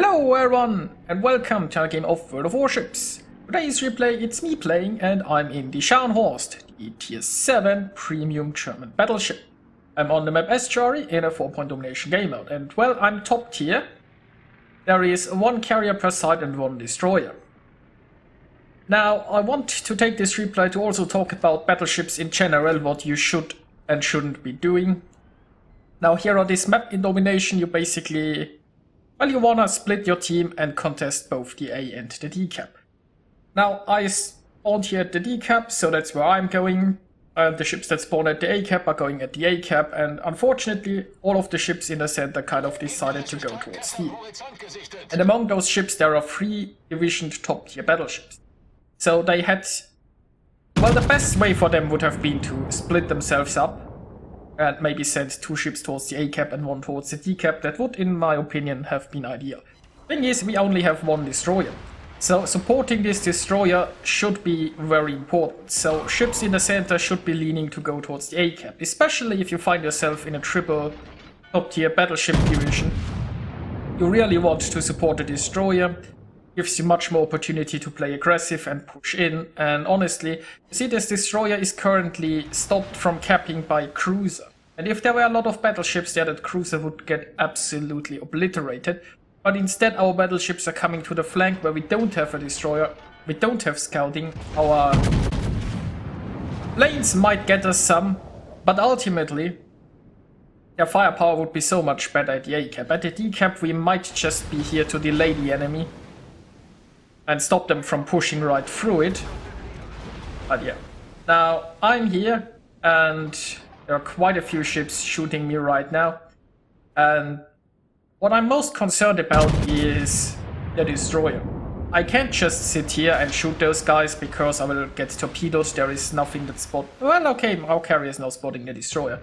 Hello everyone, and welcome to our game of World of Warships. Today's replay, it's me playing, and I'm in the Scharnhorst, the Tier 7 premium German battleship. I'm on the map Estuary in a 4-point domination game mode, and well, I'm top tier. There is one carrier per side and one destroyer. Now, I want to take this replay to also talk about battleships in general, what you should and shouldn't be doing. Now, here on this map in domination, you basically... well, you wanna split your team and contest both the A and the D cap. Now, I spawned here at the D cap, so that's where I'm going. The ships that spawn at the A cap are going at the A cap, and unfortunately, all of the ships in the center kind of decided to go towards D. And among those ships, there are 3 divisioned top tier battleships. So they had... well, the best way for them would have been to split themselves up and maybe send 2 ships towards the A cap and 1 towards the D cap. That would, in my opinion, have been ideal. Thing is, we only have 1 destroyer. So supporting this destroyer should be very important. So ships in the center should be leaning to go towards the A cap, especially if you find yourself in a triple top tier battleship division. You really want to support the destroyer. Gives you much more opportunity to play aggressive and push in, and honestly, you see this destroyer is currently stopped from capping by cruiser. And if there were a lot of battleships there, that cruiser would get absolutely obliterated. But instead our battleships are coming to the flank where we don't have a destroyer, we don't have scouting, our planes might get us some, but ultimately their firepower would be so much better at the A cap. At the D cap we might just be here to delay the enemy and stop them from pushing right through it. But yeah. Now, I'm here, and there are quite a few ships shooting me right now. And what I'm most concerned about is the destroyer. I can't just sit here and shoot those guys because I will get torpedoed. There is nothing that spot... well, okay, our carrier is now spotting the destroyer.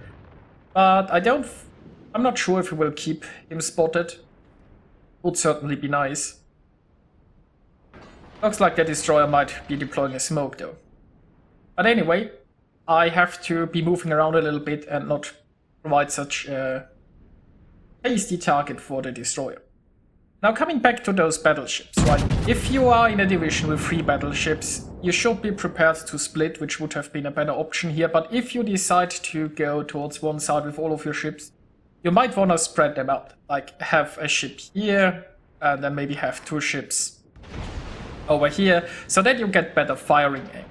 But I'm not sure if we will keep him spotted. Would certainly be nice. Looks like the destroyer might be deploying a smoke though. But anyway, I have to be moving around a little bit and not provide such a hasty target for the destroyer. Now coming back to those battleships, right? If you are in a division with 3 battleships, you should be prepared to split, which would have been a better option here. But if you decide to go towards one side with all of your ships, you might want to spread them out. Like have a ship here, and then maybe have 2 ships over here, so that you get better firing aim.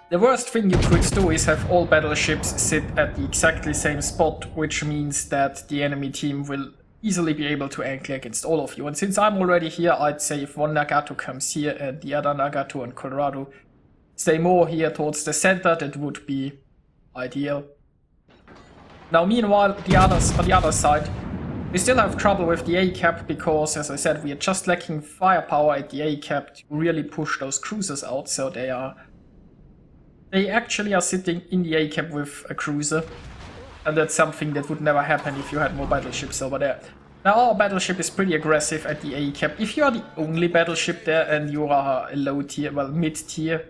The worst thing you could do is have all battleships sit at the exactly same spot, which means that the enemy team will easily be able to angle against all of you. And since I'm already here, I'd say if one Nagato comes here and the other Nagato and Colorado stay more here towards the center, that would be ideal. Now meanwhile, on the other side, we still have trouble with the A cap because, as I said, we are just lacking firepower at the A cap to really push those cruisers out. So they actually are sitting in the A cap with a cruiser, and that's something that would never happen if you had more battleships over there. Now our battleship is pretty aggressive at the A cap. If you are the only battleship there and you are a low tier, well, mid tier,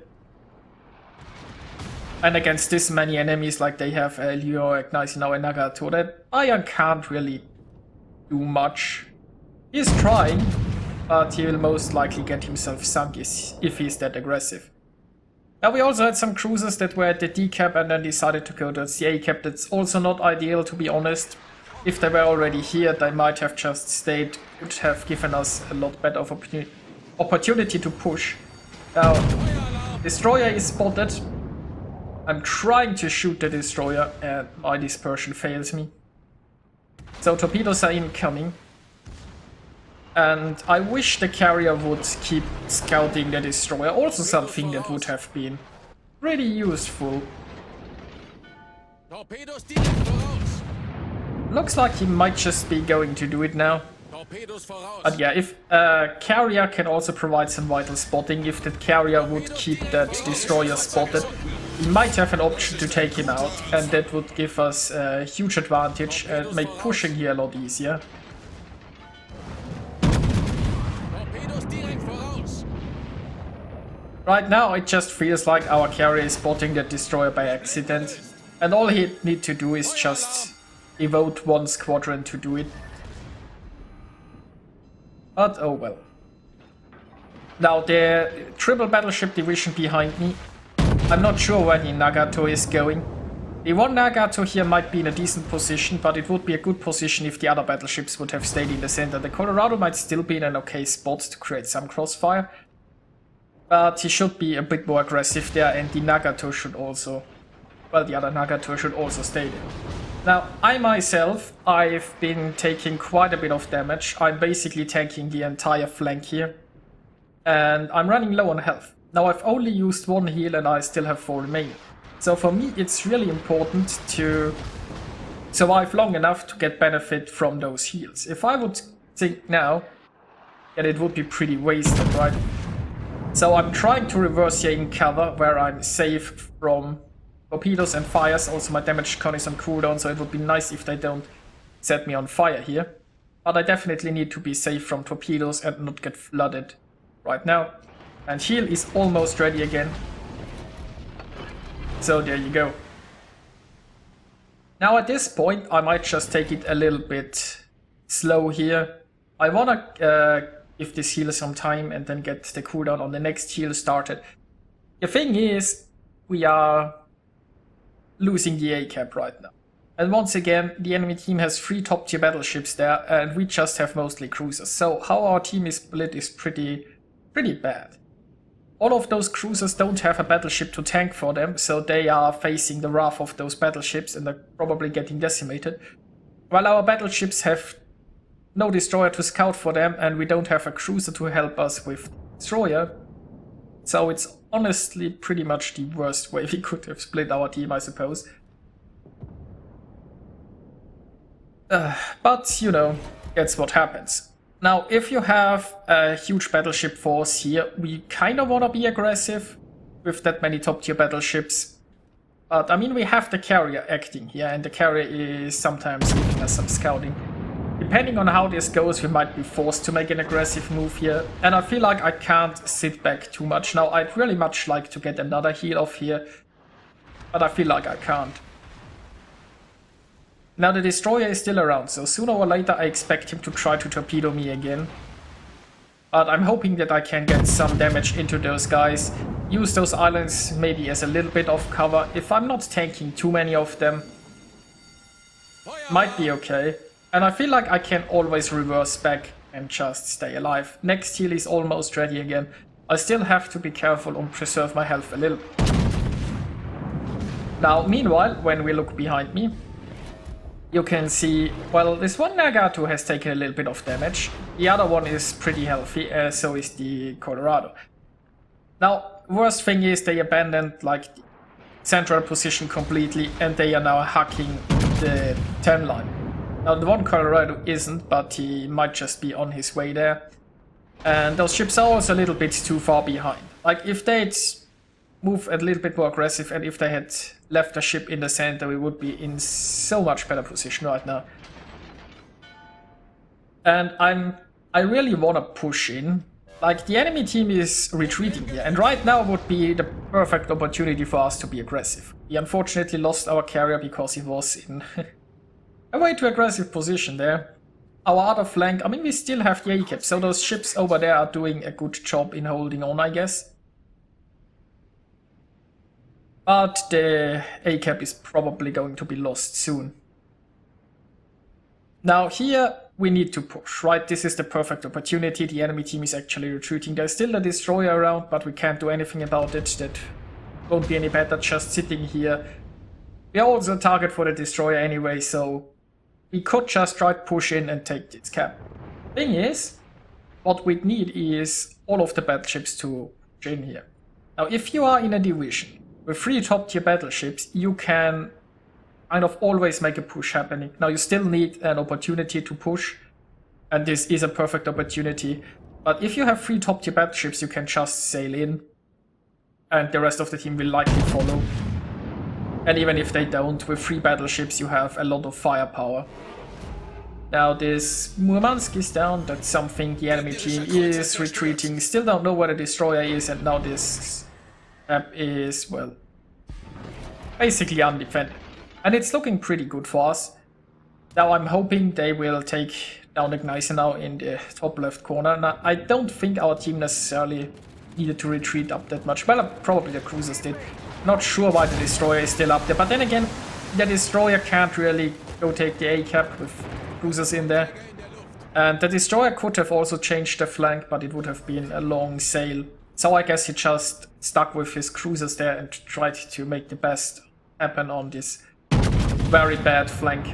and against this many enemies like they have Leo, Ignice, now and Nagato, that Iron can't really do much. He's trying, but he will most likely get himself sunk if he's that aggressive. Now we also had some cruisers that were at the D cap and then decided to go to the A cap. That's also not ideal, to be honest. If they were already here, they might have just stayed. Would have given us a lot better of opportunity to push. Now, destroyer is spotted. I'm trying to shoot the destroyer and my dispersion fails me. So torpedoes are incoming, and I wish the carrier would keep scouting the destroyer, also something that would have been pretty useful. Looks like he might just be going to do it now. But yeah, if a carrier can also provide some vital spotting, if the carrier would keep that destroyer spotted, we might have an option to take him out, and that would give us a huge advantage and make pushing here a lot easier. Right now it just feels like our carrier is spotting that destroyer by accident, and all he need to do is just devote 1 squadron to do it. But oh well. Now the triple battleship division behind me, I'm not sure where the Nagato is going. The one Nagato here might be in a decent position, but it would be a good position if the other battleships would have stayed in the center. The Colorado might still be in an okay spot to create some crossfire, but he should be a bit more aggressive there, and the Nagato should also, well, the other Nagato should also stay there. Now, I myself, I've been taking quite a bit of damage. I'm basically tanking the entire flank here, and I'm running low on health. Now, I've only used one heal and I still have 4 remaining. So for me, it's really important to survive long enough to get benefit from those heals. If I would think now, then it would be pretty wasted, right? So I'm trying to reverse here in cover, where I'm safe from torpedoes and fires. Also my damage con is on cooldown, so it would be nice if they don't set me on fire here. But I definitely need to be safe from torpedoes and not get flooded right now. And heal is almost ready again. So there you go. Now at this point I might just take it a little bit slow here. I wanna give this heal some time and then get the cooldown on the next heal started. The thing is, we are losing the ACAP right now. And once again, the enemy team has 3 top tier battleships there and we just have mostly cruisers. So how our team is split is pretty bad. All of those cruisers don't have a battleship to tank for them, so they are facing the wrath of those battleships and they're probably getting decimated. While our battleships have no destroyer to scout for them and we don't have a cruiser to help us with destroyer. So it's honestly pretty much the worst way we could have split our team, I suppose. But, you know, that's what happens. Now, if you have a huge battleship force here, we kind of want to be aggressive with that many top tier battleships. But, I mean, we have the carrier acting here, and the carrier is sometimes giving us some scouting. Depending on how this goes, we might be forced to make an aggressive move here. And I feel like I can't sit back too much. Now, I'd really much like to get another heal off here, but I feel like I can't. Now the destroyer is still around, so sooner or later I expect him to try to torpedo me again. But I'm hoping that I can get some damage into those guys, use those islands maybe as a little bit of cover. If I'm not tanking too many of them, might be okay. And I feel like I can always reverse back and just stay alive. Next heal is almost ready again. I still have to be careful and preserve my health a little. Now, meanwhile, when we look behind me, you can see, well, this one Nagato has taken a little bit of damage. The other one is pretty healthy, so is the Colorado. Now, worst thing is they abandoned like the central position completely and they are now hacking the 10 line. Now the one Colorado isn't, but he might just be on his way there. And those ships are also a little bit too far behind. Like if they'd move a little bit more aggressive and if they had left a ship in the center, we would be in so much better position right now. And I really want to push in. Like the enemy team is retreating here and right now would be the perfect opportunity for us to be aggressive. We unfortunately lost our carrier because he was in a way too aggressive position there. Our other flank, I mean we still have the ACAP, so those ships over there are doing a good job in holding on, I guess. But the ACAP is probably going to be lost soon. Now here we need to push, right? This is the perfect opportunity. The enemy team is actually retreating. There's still a destroyer around, but we can't do anything about it. That won't be any better just sitting here. We are also a target for the destroyer anyway, so we could just try to push in and take this cap. Thing is, what we need is all of the battleships to push in here. Now if you are in a division with 3 top tier battleships, you can kind of always make a push happening. Now you still need an opportunity to push, and this is a perfect opportunity. But if you have 3 top tier battleships, you can just sail in, and the rest of the team will likely follow. And even if they don't, with 3 battleships you have a lot of firepower. Now this Murmansk is down, that's something the enemy team is retreating. Still don't know where the destroyer is, and now this map is, well, basically undefended. And it's looking pretty good for us. Now I'm hoping they will take down the Gneisenau in the top left corner. Now, I don't think our team necessarily needed to retreat up that much. Well, probably the cruisers did. Not sure why the destroyer is still up there, but then again, the destroyer can't really go take the A-cap with cruisers in there. And the destroyer could have also changed the flank, but it would have been a long sail. So I guess he just stuck with his cruisers there and tried to make the best happen on this very bad flank.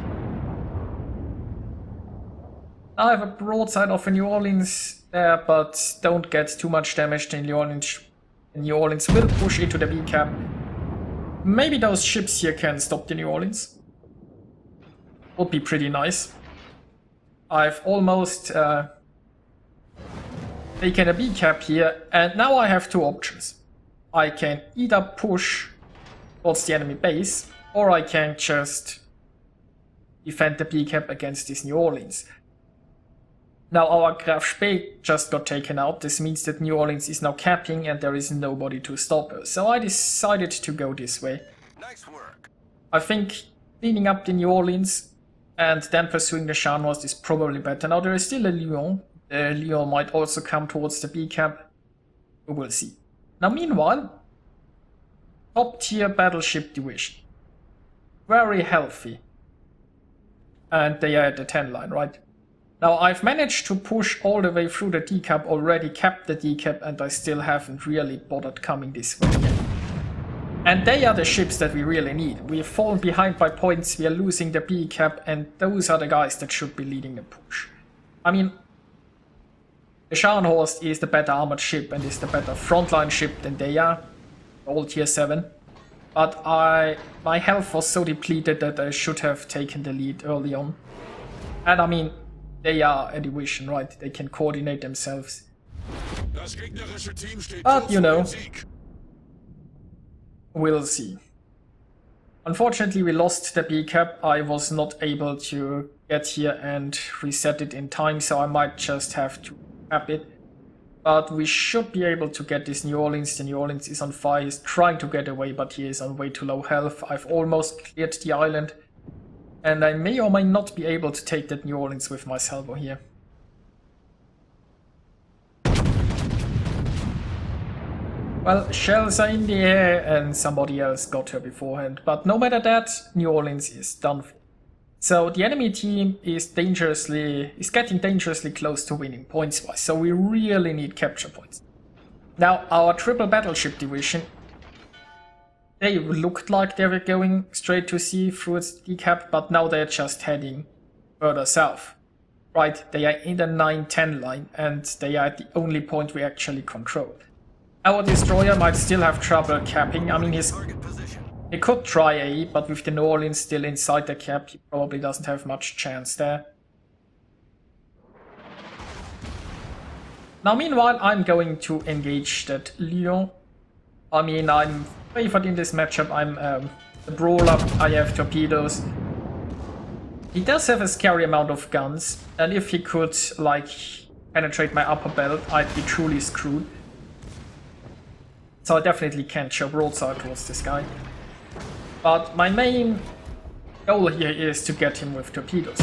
I have a broadside of a New Orleans there, but don't get too much damage. The New Orleans will push into the B-cap. Maybe those ships here can stop the New Orleans. Would be pretty nice. I've almost taken a B-cap here, and now I have two options. I can either push towards the enemy base, or I can just defend the B-cap against this New Orleans. Now our Graf Spee just got taken out. This means that New Orleans is now capping and there is nobody to stop us. So I decided to go this way. Nice work. I think cleaning up the New Orleans and then pursuing the Scharnhorst is probably better. Now there is still a Lyon. The Lyon might also come towards the B-cap. We will see. Now meanwhile, top tier battleship division. Very healthy. And they are at the 10 line, right? Now I've managed to push all the way through the D-cap, already capped the D-cap, and I still haven't really bothered coming this way yet. And they are the ships that we really need. We have fallen behind by points, we are losing the B-cap, and those are the guys that should be leading the push. I mean, the Scharnhorst is the better armored ship and is the better frontline ship than they are, all tier 7. But my health was so depleted that I should have taken the lead early on. And I mean, they are a division, right? They can coordinate themselves. But, you know, we'll see. Unfortunately, we lost the B-cap. I was not able to get here and reset it in time, so I might just have to cap it. But we should be able to get this New Orleans. The New Orleans is on fire. He's trying to get away, but he is on way too low health. I've almost cleared the island. And I may or may not be able to take that New Orleans with my salvo here. Well, shells are in the air and somebody else got her beforehand. But no matter that, New Orleans is done for. So the enemy team is getting dangerously close to winning points-wise. So we really need capture points. Now, our triple battleship division, they looked like they were going straight to sea through its D-cap, but now they're just heading further south. Right, they are in the 9-10 line, and they are at the only point we actually control. Our destroyer might still have trouble capping. I mean, he could try A, but with the New Orleans still inside the cap, he probably doesn't have much chance there. Now, meanwhile, I'm going to engage that Lyon. I mean, I'm favored in this matchup. I'm a brawler, I have torpedoes. He does have a scary amount of guns, and if he could, like, penetrate my upper belt, I'd be truly screwed. So I definitely can't show broadside towards this guy. But my main goal here is to get him with torpedoes.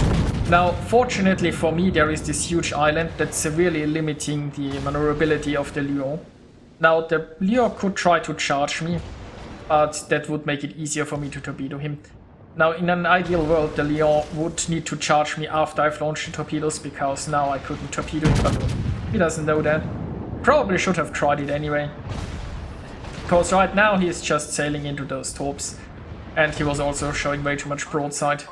Now, fortunately for me, there is this huge island that's severely limiting the maneuverability of the Lyon. Now, the Lyon could try to charge me, but that would make it easier for me to torpedo him. Now, in an ideal world, the Lyon would need to charge me after I've launched the torpedoes, because now I couldn't torpedo him, but he doesn't know that. Probably should have tried it anyway. Because right now he is just sailing into those torps, and he was also showing way too much broadside.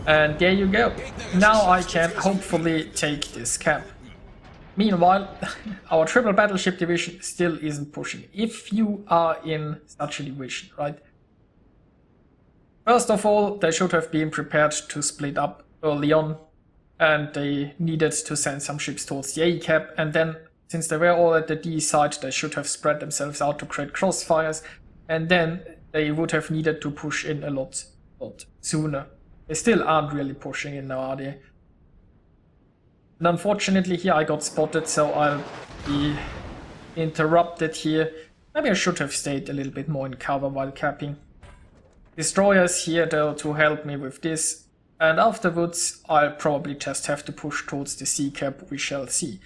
And there you go. Now I can hopefully take this cap. Meanwhile, our triple battleship division still isn't pushing. If you are in such a division, right? First of all, they should have been prepared to split up early on, and they needed to send some ships towards the A cap, and then, since they were all at the D side, they should have spread themselves out to create crossfires, and then they would have needed to push in a lot sooner. They still aren't really pushing in now, are they? And unfortunately here I got spotted, so I'll be interrupted here. Maybe I should have stayed a little bit more in cover while capping. Destroyers here though to help me with this. And afterwards, I'll probably just have to push towards the sea cap, we shall see.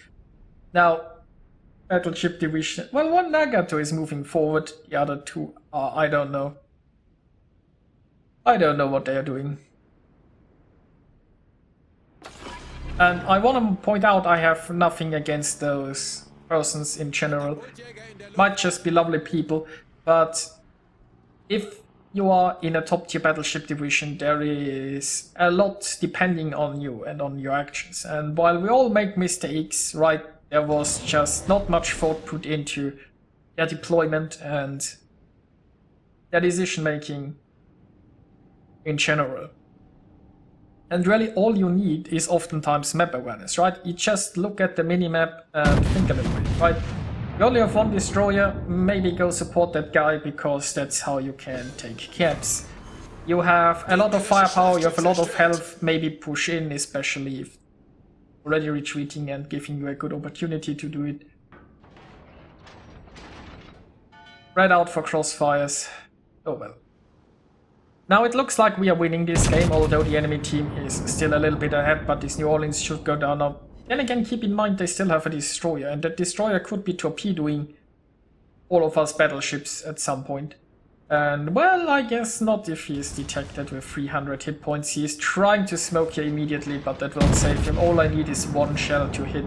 Now, Battleship Division, well, one Nagato is moving forward, the other two are, I don't know. I don't know what they are doing. And I want to point out I have nothing against those persons in general. Might just be lovely people, but if you are in a top tier battleship division, there is a lot depending on you and on your actions. And while we all make mistakes, right, there was just not much thought put into their deployment and their decision making in general. And really all you need is oftentimes map awareness, right? You just look at the minimap and think a little bit, right? You only have one destroyer, maybe go support that guy because that's how you can take caps. You have a lot of firepower, you have a lot of health, maybe push in, especially if already retreating and giving you a good opportunity to do it. Spread out for crossfires. Oh well. Now it looks like we are winning this game, although the enemy team is still a little bit ahead, but this New Orleans should go down now. Then again, keep in mind they still have a destroyer, and that destroyer could be torpedoing all of us battleships at some point. And well, I guess not if he is detected with 300 hit points. He is trying to smoke here immediately, but that won't save him. All I need is one shell to hit,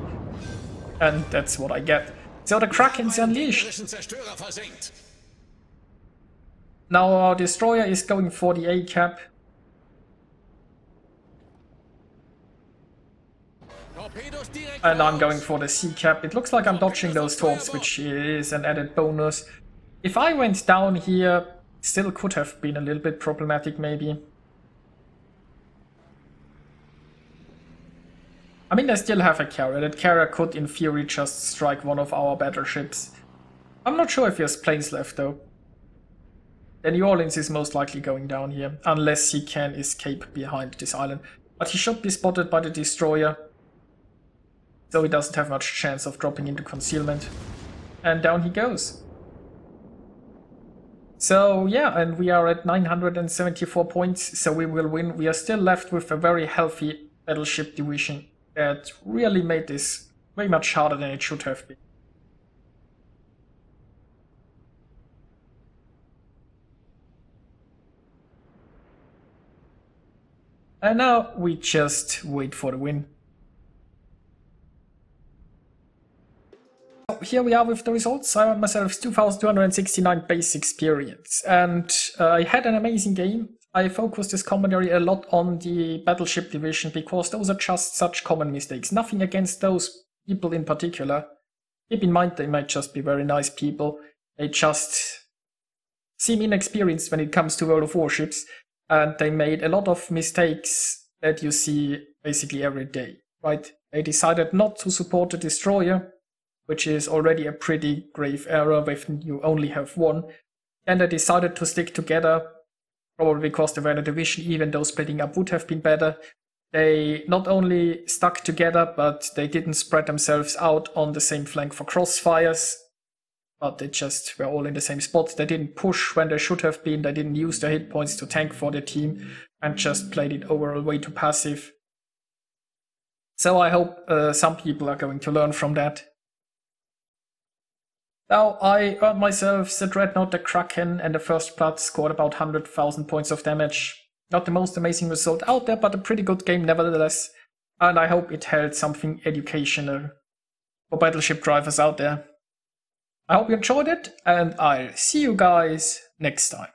and that's what I get. So the Kraken's unleashed. Now our destroyer is going for the A cap. And I'm going for the C cap. It looks like I'm dodging those torps, which is an added bonus. If I went down here, still could have been a little bit problematic maybe. I mean, they still have a carrier. That carrier could in theory just strike one of our battleships. I'm not sure if he has planes left though. The New Orleans is most likely going down here, unless he can escape behind this island. But he should be spotted by the destroyer, so he doesn't have much chance of dropping into concealment. And down he goes. So yeah, and we are at 974 points, so we will win. We are still left with a very healthy battleship division that really made this way much harder than it should have been. And now we just wait for the win. So here we are with the results. I earned myself 2,269 base experience, and I had an amazing game. I focused this commentary a lot on the battleship division because those are just such common mistakes. Nothing against those people in particular. Keep in mind they might just be very nice people. They just seem inexperienced when it comes to World of Warships. And they made a lot of mistakes that you see basically every day, right? They decided not to support the destroyer, which is already a pretty grave error when you only have one. And they decided to stick together, probably because they were in a division, even though splitting up would have been better. They not only stuck together, but they didn't spread themselves out on the same flank for crossfires. But they just were all in the same spot. They didn't push when they should have been. They didn't use their hit points to tank for their team and just played it overall way too passive. So I hope some people are going to learn from that. Now I earned myself the Dreadnought, the Kraken, and the First Blood, scored about 100,000 points of damage. Not the most amazing result out there, but a pretty good game nevertheless. And I hope it held something educational for battleship drivers out there. I hope you enjoyed it, and I'll see you guys next time.